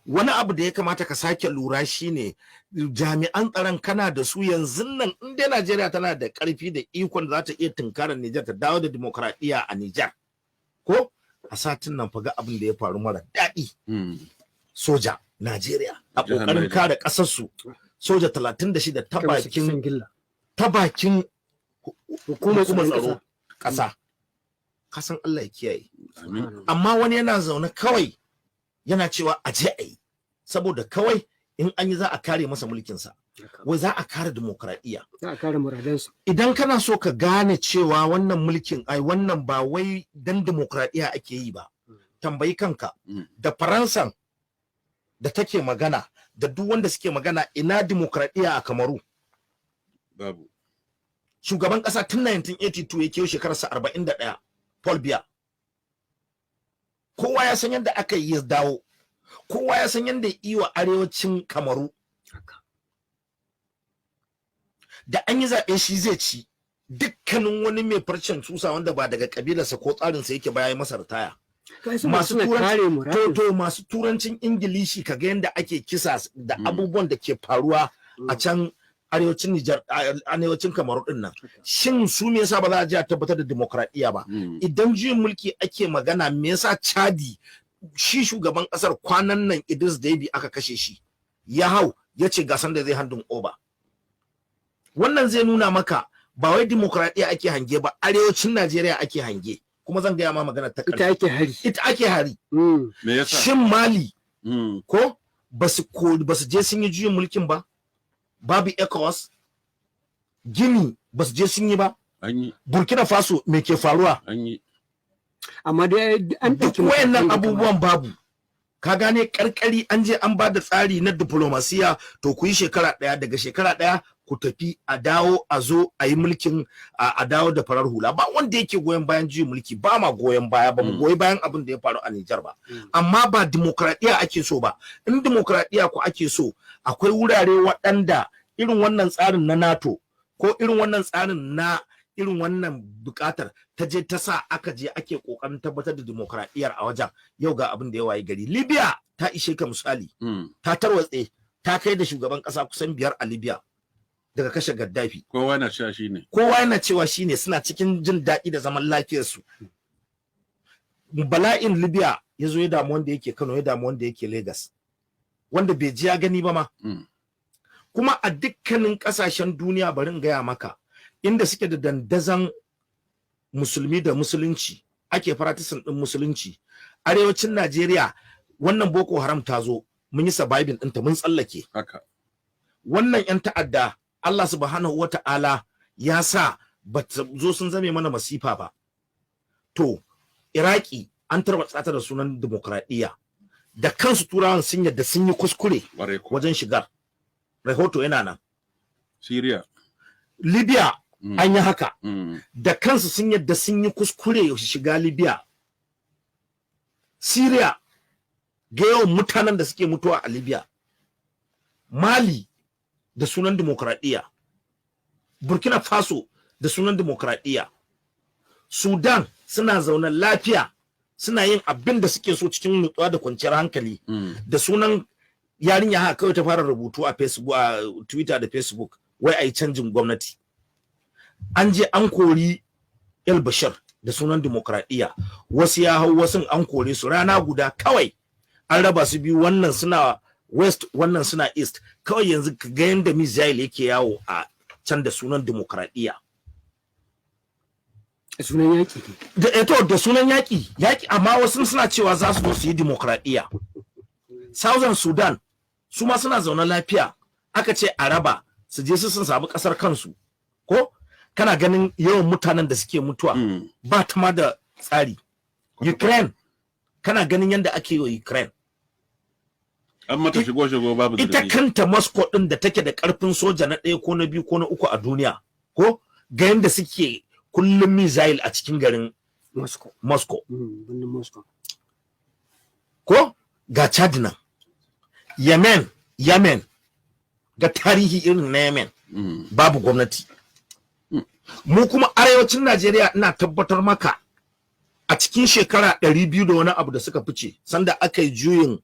wani abu da ya kamata ka sake lura shine jami'an tsaron kana da su yanzu nan in dai Najeriya tana da karfi da ikon za ta iya tunkarar Niger ta dawo da demokradiya a Niger ko a satin nan faga abin da ya faru mara daɗi soja Najeriya a kokarin kare kasar su soja 36 ta bakin hukumar tsaro kasa kasan Allah ya kiyaye amma wani yana zaune kawai yana cewa a je a yi saboda kawai in an yi za a kare masa mulkinsa wai za a kare demokradiyya za a kare muradansu. Idan kana so ka gane cewa wannan mulkin ai wannan ba wai dan demokradiyya ake yi ba tambayi kanka da Faransan da take magana da duk wanda suke magana ina demokradiyya a Kamaru babu. Shugaban kasa tun 1982 yake shekararsa 41 Paul Biya kowa ya san yadda aka yi dawo kowa ya san yadda yi wa arewacin Kamaru da an yi zaɓe shi zai ci dukkanin wani mai farcen tusa wanda ba daga kabilarsa ko tsarinsa yake ba ya yi masa ritaya. Masu turancin Ingilishi kaga yadda ake kisa da abubuwan da ke faruwa a can arewacin Niger arewacin Kamaru din nan shin su me yasa ba za a ji a tabbatar da demokradiyya ba idan juyin mulki ake magana me yasa Chadi shi shugaban kasar kwanan nan Idris Deby aka kashe shi ya hau ya ce gasan da zai handun over wannan zai nuna maka ba wai demokradiyya ake hange ba arewacin Najeriya ake hange kuma zan gaya ma magana ta ita ake hari me yasa shin Mali ko basu je sun yi juyin mulkin ba babu ECOWAS Gini basu je sun yi ba Burkina Faso me ke faruwa amma dai an duk wayannan abubuwan babu ka gane karkari an je an ba da tsari na diplomasiya to ku yi shekara daya daga shekara daya ku tafi a dawo a zo a yi mulkin a dawo da farar hula ba wanda yake goyon bayan juyin mulki ba ma goyon baya ba mu goyi bayan abin da ya faru a Niger ba amma ba demokradiya ake so ba in demokradiya ku ake so akwai wurare waɗanda irin wannan tsarin na NATO ko irin wannan tsarin na irin wannan bukatar ta je ta sa aka je ake kokarin tabbatar da demokradiyyar a wajen yau ga abin da ya wayi gari Libya ta ishe ka misali ta tarwatse ta kai da shugaban kasa kusan 5 a Libya daga kashe Gaddafi kowa yana cewa shine suna cikin jin daɗi da zaman lafiyar su bala'in Libya ya zo ya damu wanda yake Kano ya damu wanda yake Lagos wanda bai ji ya gani ba ma kuma a dukkanin kasashen duniya bari in gaya maka inda suke da dandazan musulmi da musulunci ake practicing din musulunci arewacin Najeriya wannan Boko Haram ta zo mun yi surviving ɗinta mun tsallake haka wannan yan ta'adda Allah subhanahu wata'ala ya sa ba zo sun zame mana masifa ba to Iraki an tarwatsa ta da sunan demokradiyya da kansu turawan sun yadda sun yi kuskure wajen shigar rahoto yana nan Syria Libya an yi haka da kansu sun yadda sun yi kuskure shiga Libya Syria ga yawan mutanen da suke mutuwa a Libya Mali da sunan demokradiyya Burkina Faso da sunan demokradiyya Sudan suna zaune lafiya suna yin abin da suke so cikin nutsuwa da kwanciyar hankali da sunan yarinya haka kawai ta fara rubutu a Facebook a Twitter da Facebook wai ai canjin gwamnati an je an kori El Bashir da sunan demokradiyya wasu ya hau wasu an kore su rana guda kawai an raba su biyu wannan suna west wannan suna east kawai yanzu ka ga yanda Misail yake yawo a can da sunan demokradiyya sunan yaki da sunan yaki amma wasu suna cewa za su zo su yi demokradiyya Southern Sudan su ma suna zaune lafiya aka ce a raba su je su sun samu kasar kansu ko kana ganin yawan mutanen da suke mutuwa ba ta ma da tsari Ukraine kana ganin yanda ake yi wa Ukraine an mata shigo babu ita kanta Moscow din da take da karfin soja na 1 ko na 2 ko na 3 a duniya ko ga yanda suke kullum missile a cikin garin Moscow ko ga Chad nan Yemen ga tarihi irin na Yemen babu gwamnati mu kuma arewacin Najeriya ina tabbatar maka a cikin shekara 200 da wani abu da suka fice sanda aka yi juyin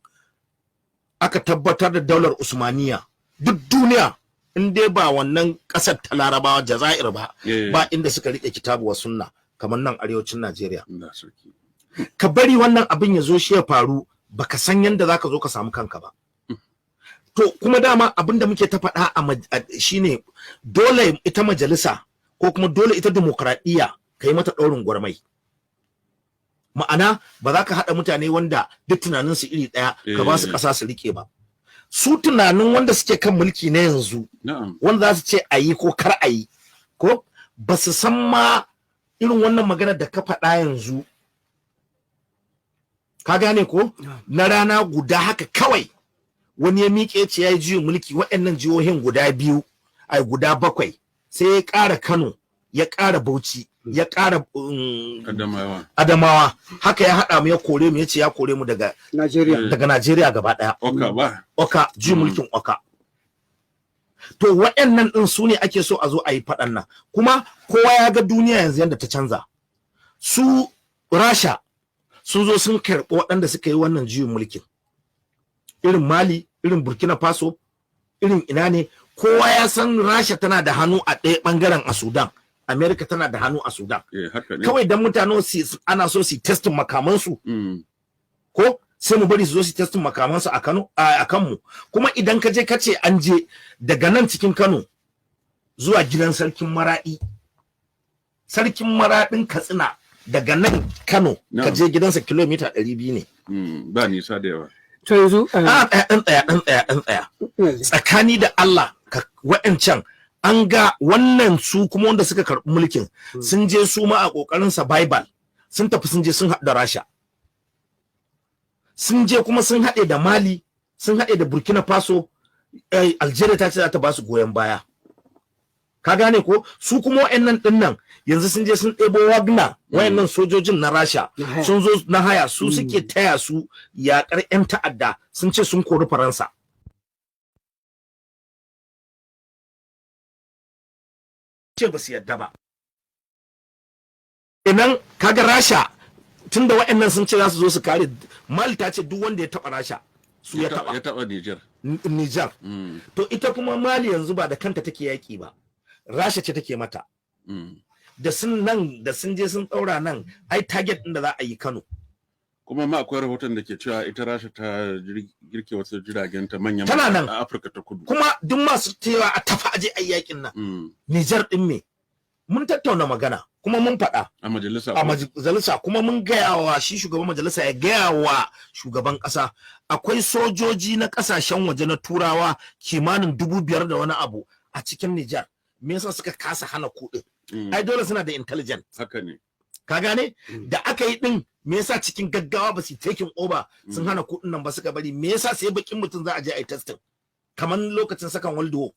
aka tabbatar da daular Usmaniya duk duniya in dai ba wannan kasar ta Larabawa Jazair ba ba inda suka rike kitabu wa sunna kamar nan arewacin Najeriya. Ka bari wannan abin ya zo shi ya faru baka san yanda zaka zo ka samu kanka ba. To kuma dama abin da muke ta faɗa shine dole ita majalisa ko kuma dole ita demokradiyya kai mata ɗaurin gwarmai. Ma'ana ba za ka haɗa mutane wanda duk tunaninsu iri ɗaya ka ba su ƙasa su rike ba. Su tunanin wanda suke kan mulki na yanzu wanda za su ce a yi ko kar a yi ko ba su san ma irin wannan maganar da ka faɗa yanzu ka gane ko na rana guda haka kawai wani ya miƙe ce ya yi juyin mulki waɗannan jihohin guda biyu ai guda 7 sai ya ƙara Kano ya ƙara Bauchi ya ƙara Adamawa haka ya haɗa mu ya kore mu ya ce ya kore mu daga Najeriya gaba ɗaya Oka juyin mulkin Oka. To waɗannan ɗin su ne ake so a zo a yi faɗan nan kuma kowa ya ga duniya yanzu yadda ta canza. Su Rasha sun zo sun karɓi waɗanda suka yi wannan juyin mulkin irin Mali irin Burkina Faso irin ina ne kowa ya san Rasha tana da hannu a ɗaya ɓangaren a Sudan, Amerika tana da hannu a Sudan. Kawai dan mutane ana so su testin makamansu ko sai mu bari su zo su testin makamansu a Kano a kanmu. Kuma idan ka je kace an je daga nan cikin Kano zuwa gidan sarkin Maraɗin Katsina daga nan Kano ka je gidansa kilomita 200 ne. Ba nisa da yawa. To yanzu ɗan tsaya tsakani da Allah wa'ancan an ga wannan su kuma wanda suka karɓi mulkin sun je su ma a ƙoƙarin survival sun tafi sun je sun haɗu da Rasha sun je kuma sun haɗe da Mali sun haɗe da Burkina Faso Algeria ta ce za ta ba su goyon baya ka gane ko su kuma wa'annan ɗinnan yanzu sun je sun ɗebo Wagner wayannan sojojin na Rasha sun zo na haya su suke taya su yaƙar 'yan ta'adda sun ce sun kori Faransa. Ce ba su yadda ba. Idan kaga Rasha tunda wayannan sun ce za su zo su kare Mali ta ce duk wanda ya taɓa Rasha su ya taɓa Niger. To ita kuma Mali yanzu ba da kanta take yaƙi ba. Rasha ce take mata. Da sun je sun daura nan ai target din da za a yi Kano. Kuma ma akwai rahoton da ke cewa ita Rasha ta girke wasu jiragen ta manyan a Afirka ta Kudu. Kuma duk masu cewa a tafi aje ai yakin nan. Niger din me? Mun tattauna magana kuma mun faɗa a majalisa kuma mun gaya wa shi shugaban majalisa ya gaya wa shugaban ƙasa akwai sojoji na ƙasashen waje na Turawa kimanin 5,000 da wani abu a cikin Niger. Me yasa suka kasa hana kuɗin? Ai dole suna da intelligence. Haka ne. Ka gane? Da aka yi din me yasa cikin gaggawa ba su taking over sun hana kuɗin nan ba suka bari me yasa sai bakin mutum za a je a yi testing kamar lokacin sakan World War.